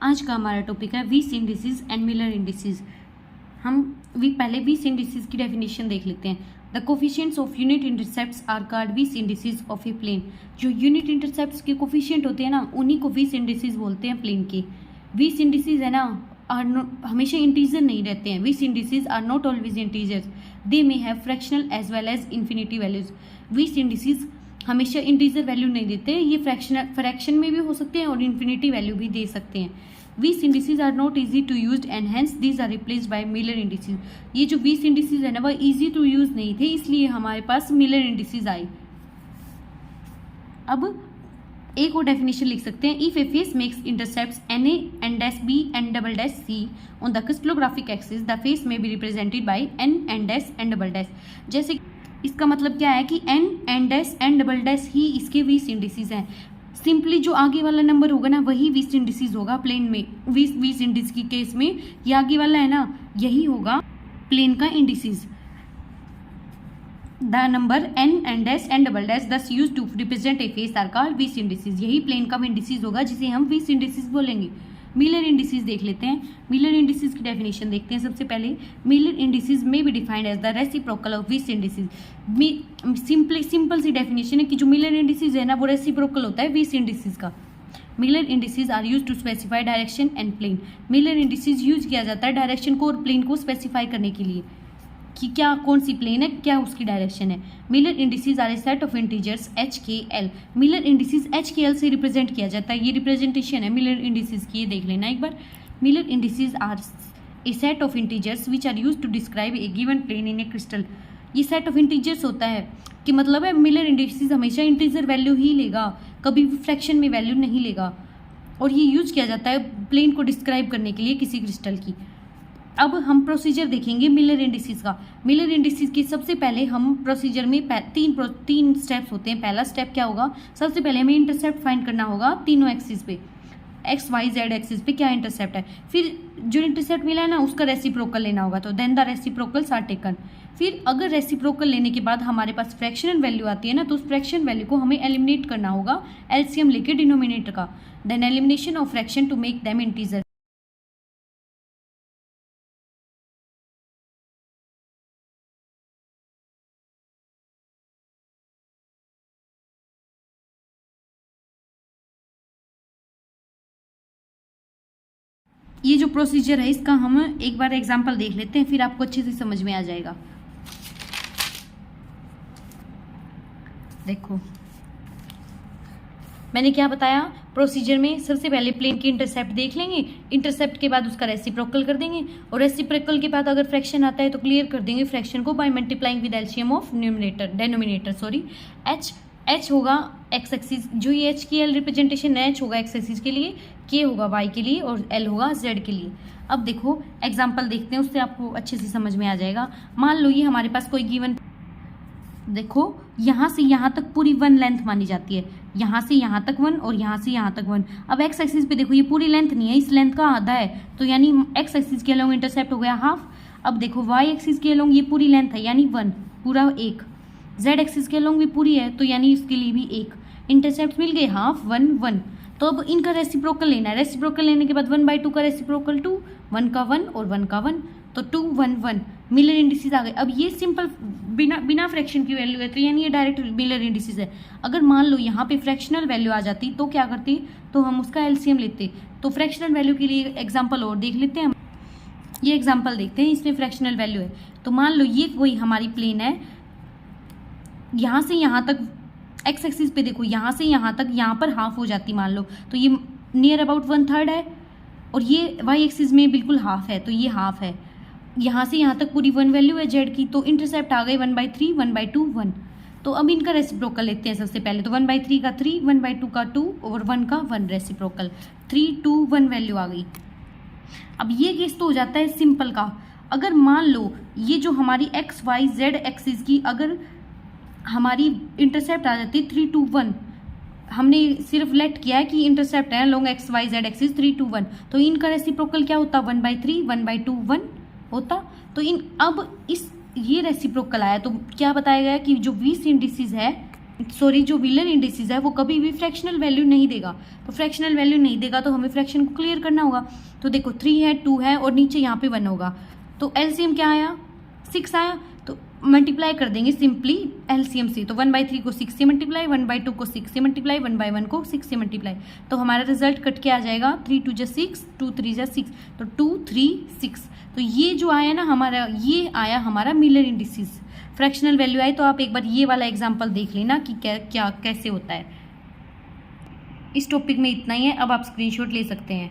आज का हमारा टॉपिक है Weiss indices and Miller indices. हम पहले वीस इंडिसेस की डेफिनेशन देख लेते हैं। The coefficients of unit intercepts are called Weiss indices of a plane. जो यूनिट इंटरसेप्ट्स के कोफिशिएंट होते हैं ना, उन्हीं को वीस इंडिसेस बोलते हैं प्लेन के। वीस इंडिसेस है ना हमेशा इंटीजर नहीं रहते हैं। Weiss indices are not always integers, they may have fractional as well as infinity values. Weiss indices हमेशा इंटीजर वैल्यू नहीं देते, ये फ्रैक्शन में भी हो सकते हैं और इन्फिनिटी वैल्यू भी दे सकते हैं। Weiss indices are not easy to use and hence these are replaced by Miller indices. ये जो वीस इंडिसेस है ना, वह इजी टू यूज नहीं थे, इसलिए हमारे पास मिलर इंडिसेस आए। अब एक और डेफिनेशन लिख सकते हैं। If a face makes intercepts n a and dash b and double dash c on the crystallographic axis, the face may be represented by n and dash and double dash. जैसे इसका मतलब क्या है कि n and dash and double dash ही इसके Weiss indices हैं। Simply जो आगे वाला नंबर होगा ना, वही वीस इंडिसेस होगा प्लेन में। वीस इंडिस की केस में ये आगे वाला है ना, यही होगा प्लेन का indices. The number n and dash and double dash thus use to represent a face are called Weiss indices. यही प्लेन का इंडिसेस होगा जिसे हम वीस इंडिसेस बोलेंगे। मिलर इंडिसेस देख लेते हैं। मिलर इंडिसेस की डेफिनेशन देखते हैं। सबसे पहले मिलर इंडिसेस में be defined as the reciprocal of Weiss indices. Simple सी डेफिनेशन है कि जो मिलर इंडिसेस है ना, वो रेसिप्रोकल होता है वीस इंडिसेस का। Miller indices are use to specify direction and plane. Miller indices use किया जाता है डायरेक्शन को और प्लेन को स्पेसिफाई करने के लिए कि क्या कौन सी प्लेन है, क्या उसकी डायरेक्शन है। Miller indices are a set of integers h k l. Miller indices h k l से रिप्रेजेंट किया जाता है। ये रिप्रेजेंटेशन है मिलर इंडिसेस की, ये देख लेना एक बार। Miller indices are a set of integers which are use to describe a given plane in a crystal. ये सेट ऑफ इंटीजर्स होता है कि मतलब है मिलर इंडिसेस हमेशा इंटीजर वैल्यू ही लेगा, कभी भी फ्रैक्शन में वैल्यू नहीं लेगा, और ये यूज किया जाता है प्लेन को डिस्क्राइब करने के लिए किसी क्रिस्टल की। अब हम प्रोसीजर देखेंगे मिलर इंडिसेस का। मिलर इंडिसेस की सबसे पहले हम प्रोसीजर में तीन स्टेप्स होते हैं। पहला स्टेप क्या होगा, सबसे पहले हमें इंटरसेप्ट फाइंड करना होगा तीनों एक्सिस पे, एक्स वाई जेड एक्सिस पे क्या इंटरसेप्ट है। फिर जो इंटरसेप्ट मिला है ना, उसका रेसिप्रोकल लेना होगा, तो then the reciprocals are taken. फिर अगर रेसिप्रोकल लेने के बाद हमारे पास फ्रैक्शनल वैल्यू आती है ना, तो उस फ्रैक्शन वैल्यू को हमें एलिमिनेट करना होगा एलसीएम लेके डिनोमिनेटर का। Then elimination of fraction to make them integer. ये जो प्रोसीजर है इसका हम एक बार एग्जांपल देख लेते हैं, फिर आपको अच्छे से समझ में आ जाएगा। देखो मैंने क्या बताया, प्रोसीजर में सबसे पहले प्लेन की इंटरसेप्ट देख लेंगे, इंटरसेप्ट के बाद उसका रेसिप्रोकल कर देंगे, और रेसिप्रोकल के बाद अगर फ्रैक्शन आता है तो क्लियर कर देंगे फ्रैक्शन को by multiplying with LCM of denominator. H होगा एक्स एक्सिस, जो ये एच की एल रिप्रेजेंटेशन है, एच होगा एक्स एक्सिस के लिए, के होगा वाई के लिए और एल होगा जेड के लिए। अब देखो एग्जांपल देखते हैं, उससे आपको अच्छे से समझ में आ जाएगा। मान लो ये हमारे पास कोई गिवन, देखो यहाँ से यहाँ तक पूरी वन लेंथ मानी जाती है, यहाँ से यहाँ तक वन और यहाँ से यहाँ तक वन। अब एक्स एक्सिस पे देखो ये पूरी लेंथ नहीं है, इस लेंथ का आधा है, तो यानी एक्स एक्सिस के अलोंग इंटरसेप्ट हो गया हाफ। अब देखो वाई एक्सिस के अलोंग ये पूरी लेंथ है, यानी वन पूरा एक। जेड एक्सिस के अलोंग भी पूरी है, तो यानी इसके लिए भी एक। इंटरसेप्ट मिल गए हाफ वन वन। तो अब इनका रेसिप्रोकल लेना है। रेसिप्रोकल लेने के बाद 1/2 का रेसिप्रोकल 2, 1 का 1 और 1 का 1, तो 2 1 1 मिलर इंडिसेस आ गए। अब ये सिंपल बिना फ्रैक्शन की वैल्यू है, तो यानी ये डायरेक्ट मिलर इंडिसेस है। अगर मान लो यहाँ पे फ्रैक्शनल वैल्यू आ जाती तो क्या करती, तो हम उसका एलसीएम लेते। तो फ्रैक्शनल वैल्यू के लिए एग्जाम्पल और देख लेते हैं हम। ये एग्जाम्पल देखते हैं, इसमें फ्रैक्शनल वैल्यू है। तो मान लो ये कोई हमारी प्लेन है, यहाँ से यहाँ तक एक्स एक्सिस पे देखो, यहाँ से यहाँ तक यहाँ पर हाफ हो जाती मान लो, तो ये नियर अबाउट 1/3 है, और ये वाई एक्सिस में बिल्कुल हाफ है, तो ये हाफ है। यहाँ से यहाँ तक पूरी वन वैल्यू है जेड की, तो इंटरसेप्ट आ गई 1/3, 1/2 1। तो अब इनका रेसिप्रोकल लेते हैं सबसे पहले। तो 1/3 का 3, 1/2 का 2 और 1 का 1 रेसिप्रोकल। 3 2 1 वैल्यू आ गई। अब ये केस तो हो जाता है सिंपल का। अगर मान लो ये जो हमारी एक्स वाई जेड एक्सिस की अगर हमारी इंटरसेप्ट आ जाती है 3 2 1, हमने सिर्फ लेट किया है कि इंटरसेप्ट है long x y z axis 3 2 1, तो इनका रेसिप्रोकल क्या होता, 1/3 1/2 1 होता। तो अब ये रेसिप्रोकल आया, तो क्या बताया गया कि जो 20 इंडिसेस है सॉरी जो व्हीलर इंडिसेस है वो कभी भी फ्रैक्शनल वैल्यू नहीं देगा। तो फ्रैक्शनल वैल्यू नहीं देगा तो हमें फ्रैक्शन को क्लियर करना होगा। तो देखो 3 है, 2 है और नीचे यहाँ पे 1 होगा। तो एलसीएम क्या आया, 6 आया। तो मल्टीप्लाई कर देंगे सिंपली एलसीएम से। तो 1/3 को 6 से मल्टीप्लाई, 1/2 को 6 से मल्टीप्लाई, 1/1 को 6 से मल्टीप्लाई। तो हमारा रिजल्ट कट के आ जाएगा 3 2 जा 6, 2 3 जा 6, तो 2 3 6। तो ये जो आया ना हमारा, ये आया हमारा मिलर इंडिसेस। फ्रैक्शनल वैल्यू आई तो आप एक बार ये वाला एग्जाम्पल देख लेना कि क्या कैसे होता है। इस टॉपिक में इतना ही है। अब आप स्क्रीनशॉट ले सकते हैं।